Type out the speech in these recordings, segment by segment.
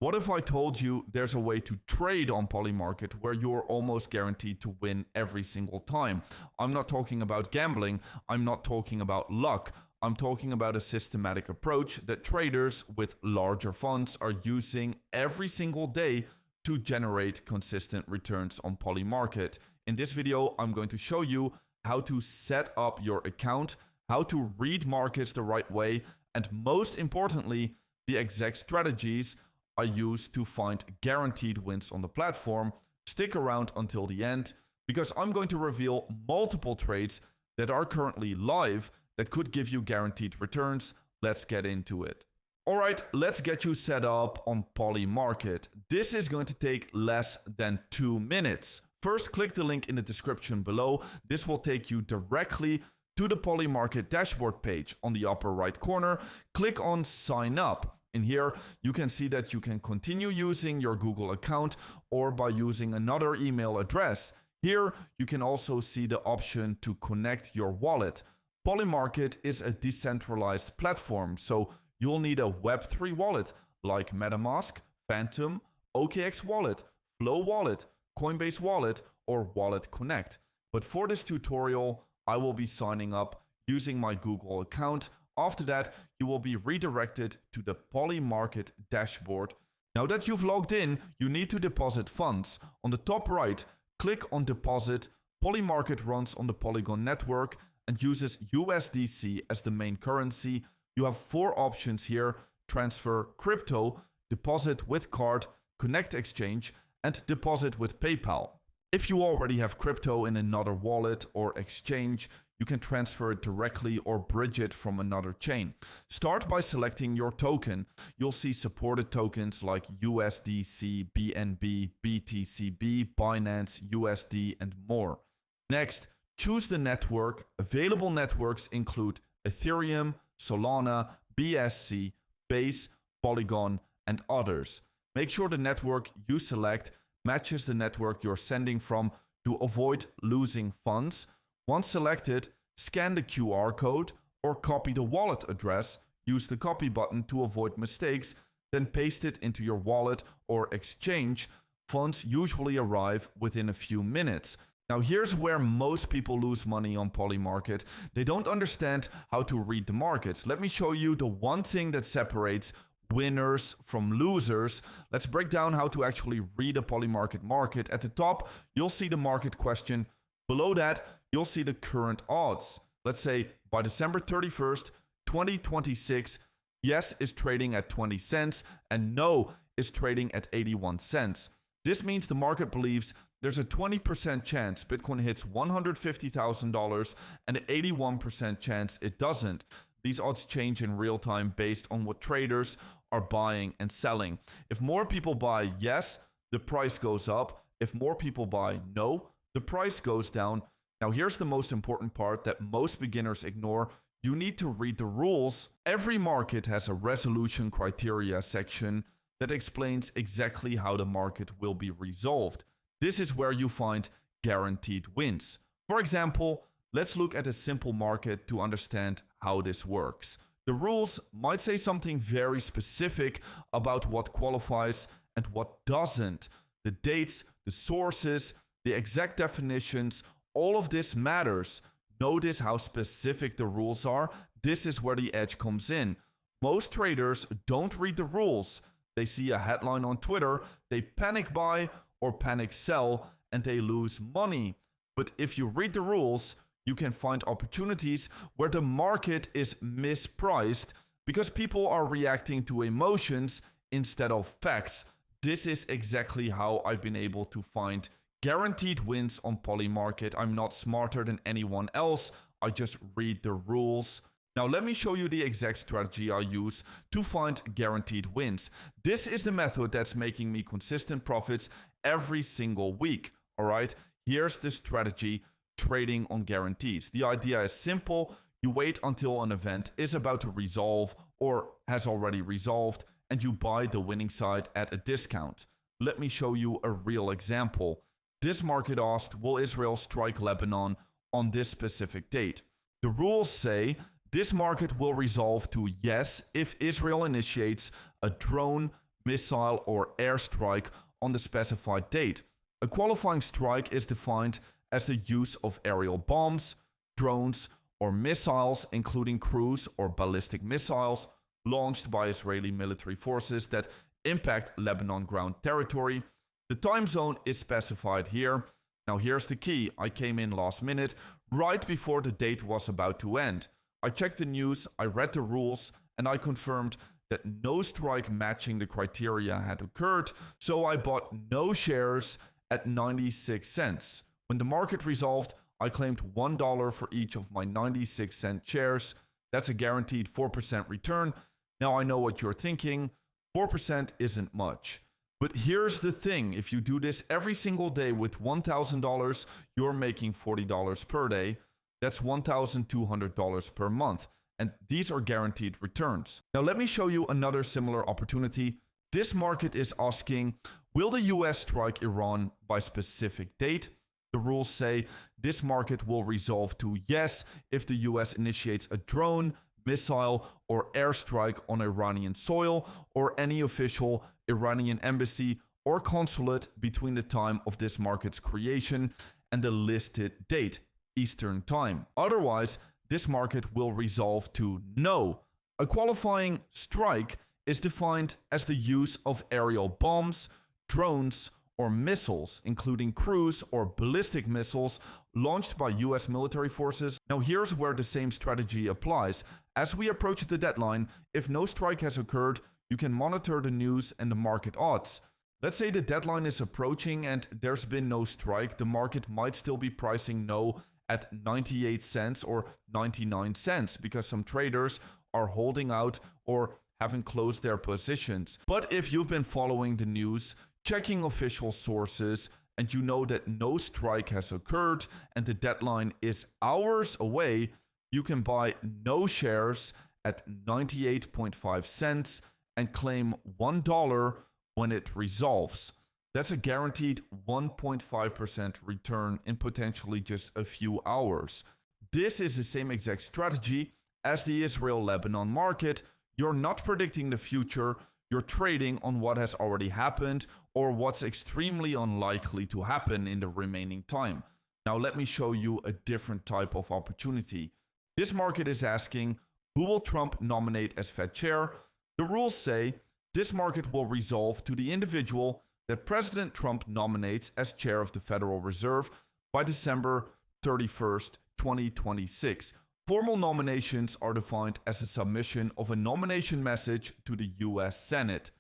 What if I told you there's a way to trade on Polymarket where you're almost guaranteed to win every single time? I'm not talking about gambling, I'm not talking about luck. I'm talking about a systematic approach that traders with larger funds are using every single day to generate consistent returns on Polymarket. In this video, I'm going to show you how to set up your account, how to read markets the right way, and most importantly, the exact strategies I use to find guaranteed wins on the platform. Stick around until the end because I'm going to reveal multiple trades that are currently live that could give you guaranteed returns. Let's get into it. All right, let's get you set up on Polymarket. This is going to take less than 2 minutes. First, click the link in the description below. This will take you directly to the Polymarket dashboard page. On the upper right corner, click on Sign Up. In here, you can see that you can continue using your Google account or by using another email address. Here, you can also see the option to connect your wallet. Polymarket is a decentralized platform, so you'll need a Web3 wallet like MetaMask, Phantom, OKX Wallet, Flow Wallet, Coinbase Wallet, or Wallet Connect. But for this tutorial, I will be signing up using my Google account. After that, you will be redirected to the Polymarket dashboard. Now that you've logged in, you need to deposit funds. On the top right, click on Deposit. Polymarket runs on the Polygon network and uses USDC as the main currency. You have 4 options here: transfer crypto, deposit with card, connect exchange, and deposit with PayPal. If you already have crypto in another wallet or exchange, you can transfer it directly or bridge it from another chain. Start by selecting your token. You'll see supported tokens like USDC, BNB, BTCB, Binance, USD, and more. Next, choose the network. Available networks include Ethereum, Solana, BSC, Base, Polygon, and others. Make sure the network you select matches the network you're sending from to avoid losing funds. Once selected, scan the QR code or copy the wallet address. Use the copy button to avoid mistakes, then paste it into your wallet or exchange. Funds usually arrive within a few minutes. Now here's where most people lose money on Polymarket. They don't understand how to read the markets. Let me show you the one thing that separates winners from losers. Let's break down how to actually read a Polymarket market. At the top, you'll see the market question. Below that, you'll see the current odds. Let's say by December 31st, 2026, yes is trading at 20 cents and no is trading at 81 cents. This means the market believes there's a 20% chance Bitcoin hits $150,000 and an 81% chance it doesn't. These odds change in real time based on what traders are buying and selling. If more people buy yes, the price goes up. If more people buy no, the price goes down. Now here's the most important part that most beginners ignore. You need to read the rules. Every market has a resolution criteria section that explains exactly how the market will be resolved. This is where you find guaranteed wins. For example, let's look at a simple market to understand how this works. The rules might say something very specific about what qualifies and what doesn't. The dates, the sources, the exact definitions, all of this matters. Notice how specific the rules are. This is where the edge comes in. Most traders don't read the rules. They see a headline on Twitter, they panic buy or panic sell, and they lose money. But if you read the rules, you can find opportunities where the market is mispriced because people are reacting to emotions instead of facts. This is exactly how I've been able to find guaranteed wins on Polymarket. I'm not smarter than anyone else. I just read the rules. Now let me show you the exact strategy I use to find guaranteed wins. This is the method that's making me consistent profits every single week. All right, here's the strategy: trading on guarantees. The idea is simple. You wait until an event is about to resolve or has already resolved, and you buy the winning side at a discount. Let me show you a real example. This market asked, will Israel strike Lebanon on this specific date? The rules say this market will resolve to yes if Israel initiates a drone, missile, or airstrike on the specified date. A qualifying strike is defined as the use of aerial bombs, drones, or missiles, including cruise or ballistic missiles, launched by Israeli military forces that impact Lebanon ground territory. The time zone is specified here. Now here's the key. I came in last minute, right before the date was about to end. I checked the news, I read the rules, and I confirmed that no strike matching the criteria had occurred, so I bought no shares at 96 cents. When the market resolved, I claimed $1 for each of my 96-cent shares. That's a guaranteed 4% return. Now I know what you're thinking. 4% isn't much. But here's the thing. If you do this every single day with $1,000, you're making $40 per day. That's $1,200 per month. And these are guaranteed returns. Now let me show you another similar opportunity. This market is asking, will the US strike Iran by specific date? The rules say this market will resolve to yes if the US initiates a drone, missile, or airstrike on Iranian soil or any official Iranian embassy or consulate between the time of this market's creation and the listed date, Eastern Time. Otherwise, this market will resolve to no. A qualifying strike is defined as the use of aerial bombs, drones, or missiles, including cruise or ballistic missiles launched by US military forces. Now here's where the same strategy applies. As we approach the deadline, if no strike has occurred, you can monitor the news and the market odds. Let's say the deadline is approaching and there's been no strike, the market might still be pricing no at 98 cents or 99 cents because some traders are holding out or haven't closed their positions. But if you've been following the news, checking official sources, and you know that no strike has occurred and the deadline is hours away, you can buy no shares at 98.5 cents and claim $1 when it resolves. That's a guaranteed 1.5% return in potentially just a few hours. This is the same exact strategy as the Israel-Lebanon market. You're not predicting the future, you're trading on what has already happened or what's extremely unlikely to happen in the remaining time. Now let me show you a different type of opportunity. This market is asking, who will Trump nominate as Fed chair? The rules say this market will resolve to the individual that President Trump nominates as chair of the Federal Reserve by December 31st, 2026. Formal nominations are defined as a submission of a nomination message to the US Senate.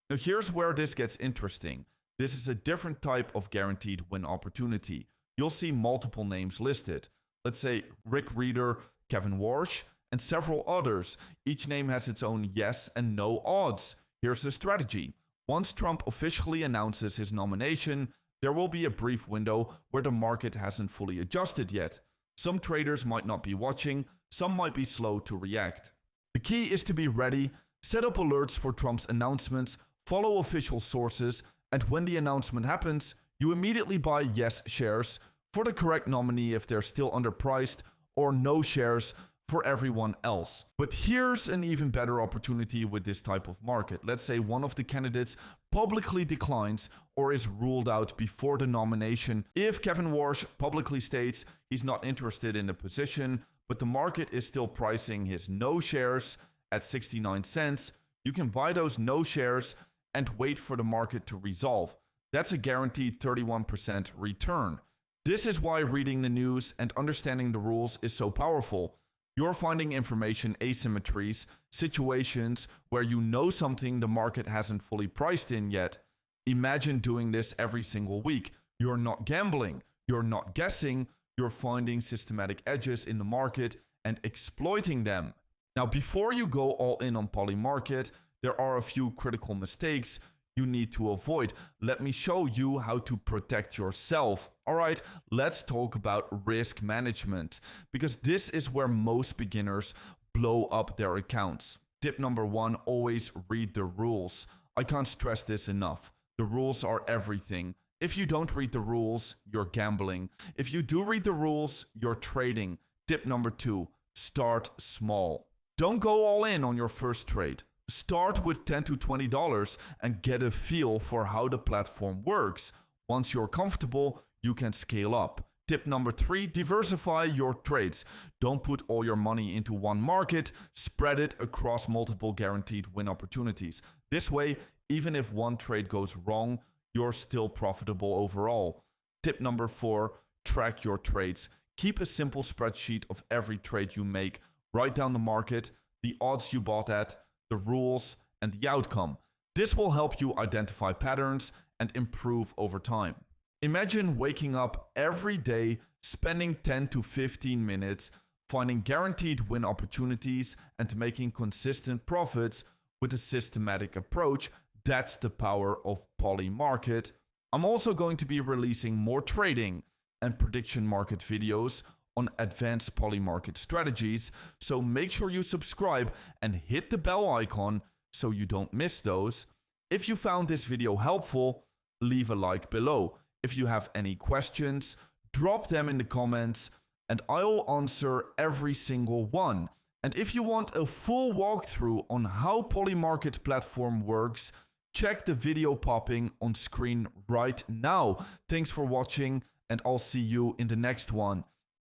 Now here's where this gets interesting. This is a different type of guaranteed win opportunity. You'll see multiple names listed. Let's say Rick Reeder, Kevin Warsh, and several others. Each name has its own yes and no odds. Here's the strategy. Once Trump officially announces his nomination, there will be a brief window where the market hasn't fully adjusted yet. Some traders might not be watching, some might be slow to react. The key is to be ready, set up alerts for Trump's announcements, follow official sources, and when the announcement happens, you immediately buy yes shares for the correct nominee if they're still underpriced, or no shares for everyone else. But here's an even better opportunity with this type of market. Let's say one of the candidates publicly declines or is ruled out before the nomination. If Kevin Warsh publicly states he's not interested in the position, but the market is still pricing his no shares at 69 cents, you can buy those no shares and wait for the market to resolve. That's a guaranteed 31% return. This is why reading the news and understanding the rules is so powerful. You're finding information asymmetries, situations where you know something the market hasn't fully priced in yet. Imagine doing this every single week. You're not gambling, you're not guessing, you're finding systematic edges in the market and exploiting them. Now, before you go all in on Polymarket, there are a few critical mistakes you need to avoid. Let me show you how to protect yourself. All right, let's talk about risk management, because this is where most beginners blow up their accounts. Tip number one, always read the rules. I can't stress this enough. The rules are everything. If you don't read the rules, you're gambling. If you do read the rules, you're trading. Tip number two, start small. Don't go all in on your first trade. Start with $10 to $20 and get a feel for how the platform works. Once you're comfortable, you can scale up. Tip number 3, diversify your trades. Don't put all your money into one market, spread it across multiple guaranteed win opportunities. This way, even if one trade goes wrong, you're still profitable overall. Tip number 4, track your trades. Keep a simple spreadsheet of every trade you make. Write down the market, the odds you bought at, the rules, and the outcome. This will help you identify patterns and improve over time. Imagine waking up every day, spending 10 to 15 minutes, finding guaranteed win opportunities and making consistent profits with a systematic approach. That's the power of Polymarket. I'm also going to be releasing more trading and prediction market videos on advanced Polymarket strategies, so make sure you subscribe and hit the bell icon so you don't miss those. If you found this video helpful, leave a like below. If you have any questions, drop them in the comments and I'll answer every single one. And if you want a full walkthrough on how Polymarket platform works, check the video popping on screen right now. Thanks for watching and I'll see you in the next one.